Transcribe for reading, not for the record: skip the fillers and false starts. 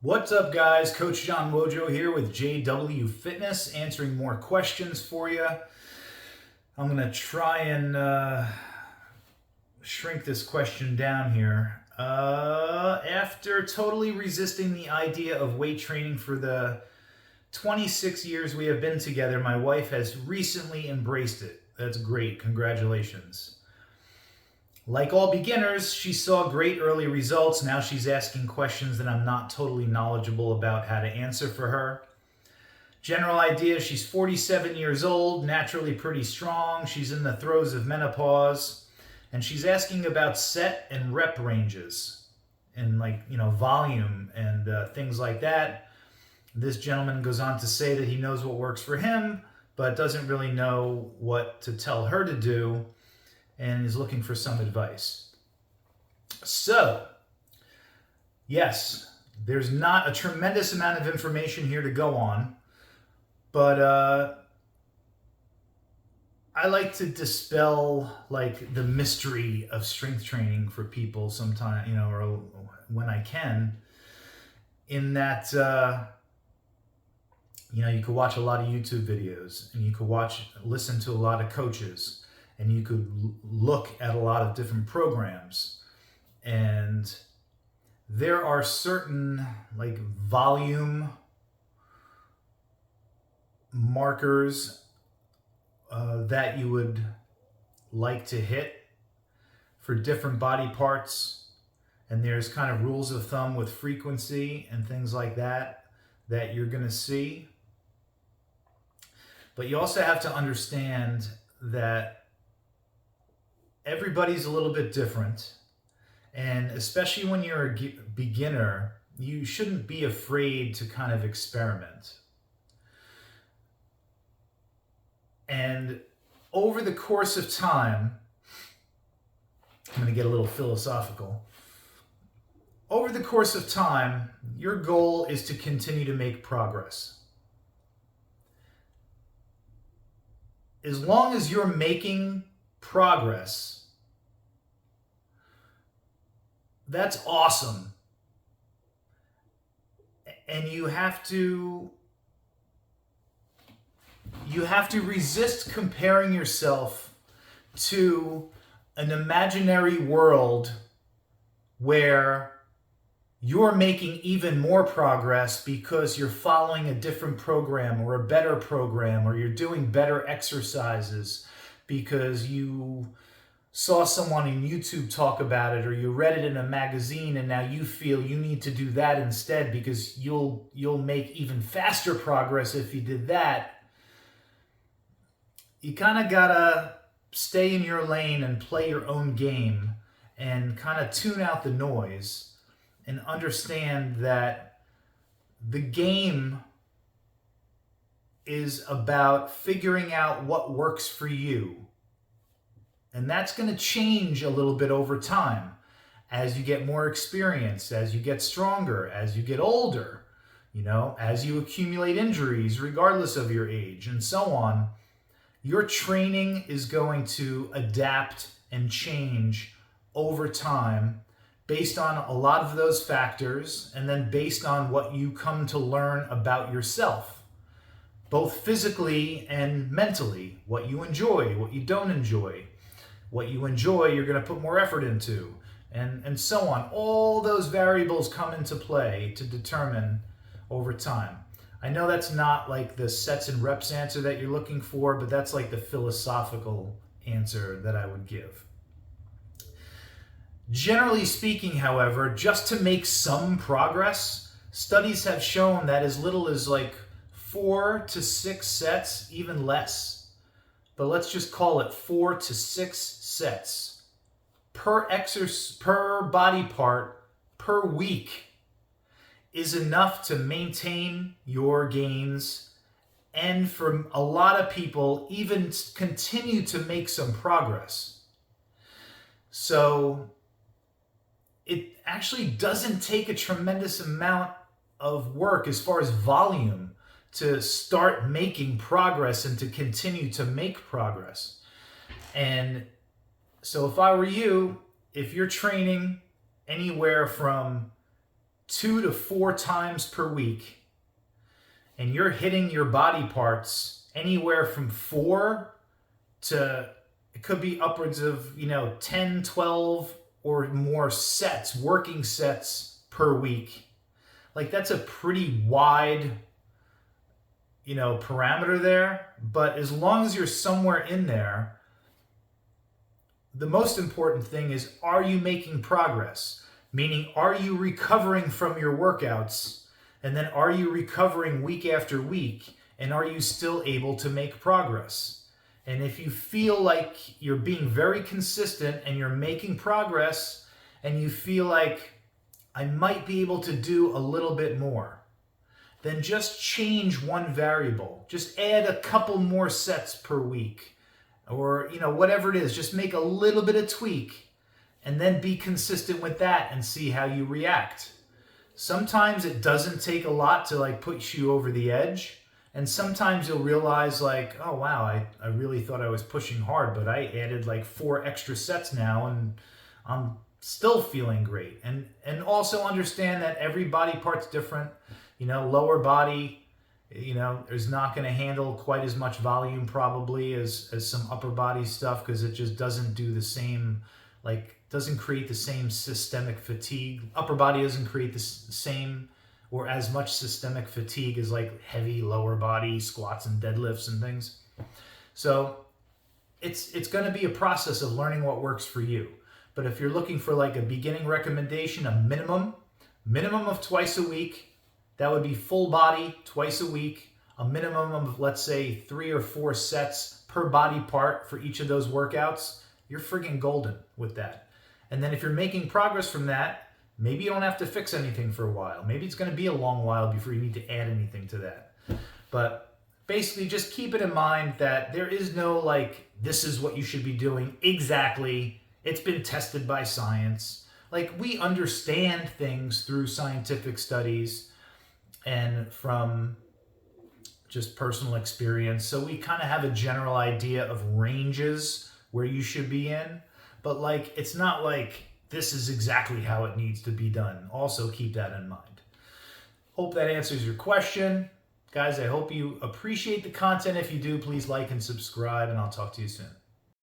What's up, guys? Coach John Wojo here with JW Fitness, answering more questions for you. I'm going to try and shrink this question down here. After totally resisting the idea of weight training for the 26 years we have been together, my wife has recently embraced it. That's great. Congratulations. Like all beginners, she saw great early results. Now she's asking questions that I'm not totally knowledgeable about how to answer for her. General idea, she's 47 years old, naturally pretty strong. She's in the throes of menopause. And she's asking about set and rep ranges and volume and things like that. This gentleman goes on to say that he knows what works for him, but doesn't really know what to tell her to do, and is looking for some advice. So, yes, there's not a tremendous amount of information here to go on, but I like to dispel the mystery of strength training for people sometime, or when I can, in that you could watch a lot of YouTube videos, and you could listen to a lot of coaches, and you could look at a lot of different programs, and there are certain volume markers that you would like to hit for different body parts, and there's kind of rules of thumb with frequency and things like that you're going to see. But you also have to understand that everybody's a little bit different, and especially when you're a beginner, you shouldn't be afraid to kind of experiment. And over the course of time, I'm going to get a little philosophical. Over the course of time, your goal is to continue to make progress. As long as you're making progress, that's awesome. And you have to resist comparing yourself to an imaginary world where you're making even more progress because you're following a different program or a better program, or you're doing better exercises because you saw someone on YouTube talk about it, or you read it in a magazine, and now you feel you need to do that instead because you'll make even faster progress if you did that. You kind of gotta stay in your lane and play your own game and kind of tune out the noise and understand that the game is about figuring out what works for you. And that's going to change a little bit over time as you get more experience, as you get stronger, as you get older, as you accumulate injuries, regardless of your age, and so on. Your training is going to adapt and change over time based on a lot of those factors, and then based on what you come to learn about yourself, both physically and mentally, what you enjoy, what you don't enjoy. What you enjoy, you're going to put more effort into, and so on. All those variables come into play to determine over time. I know that's not the sets and reps answer that you're looking for, but that's the philosophical answer that I would give. Generally speaking, however, just to make some progress, studies have shown that as little as 4 to 6 sets, even less, but let's just call it 4 to 6 sets per body part per week is enough to maintain your gains, and for a lot of people even continue to make some progress. So it actually doesn't take a tremendous amount of work as far as volume to start making progress and to continue to make progress. And so if I were you, if you're training anywhere from 2 to 4 times per week, and you're hitting your body parts anywhere from 4 to, it could be upwards of, 10, 12 or more sets, working sets per week. Like, that's a pretty wide, parameter there. But as long as you're somewhere in there, the most important thing is, are you making progress? Meaning, are you recovering from your workouts? And then are you recovering week after week? And are you still able to make progress? And if you feel like you're being very consistent and you're making progress, and you feel like, I might be able to do a little bit more, then just change one variable. Just add a couple more sets per week, or whatever it is. Just make a little bit of tweak, and then be consistent with that and see how you react. Sometimes it doesn't take a lot to push you over the edge, and sometimes you'll realize oh wow, I really thought I was pushing hard, but I added 4 extra sets now, and I'm still feeling great. And also understand that every body part's different. Lower body, is not going to handle quite as much volume probably as some upper body stuff, because it just doesn't do the same, doesn't create the same systemic fatigue. Upper body doesn't create the same or as much systemic fatigue as heavy lower body squats and deadlifts and things. So it's going to be a process of learning what works for you. But if you're looking for a beginning recommendation, a minimum of twice a week, that would be full body twice a week, a minimum of, let's say, 3 or 4 sets per body part for each of those workouts, you're friggin' golden with that. And then if you're making progress from that, maybe you don't have to fix anything for a while. Maybe it's going to be a long while before you need to add anything to that. But basically, just keep it in mind that there is no this is what you should be doing exactly. It's been tested by science. We understand things through scientific studies and from just personal experience. So we kind of have a general idea of ranges where you should be in. But it's not this is exactly how it needs to be done. Also keep that in mind. Hope that answers your question. Guys, I hope you appreciate the content. If you do, please like and subscribe, and I'll talk to you soon.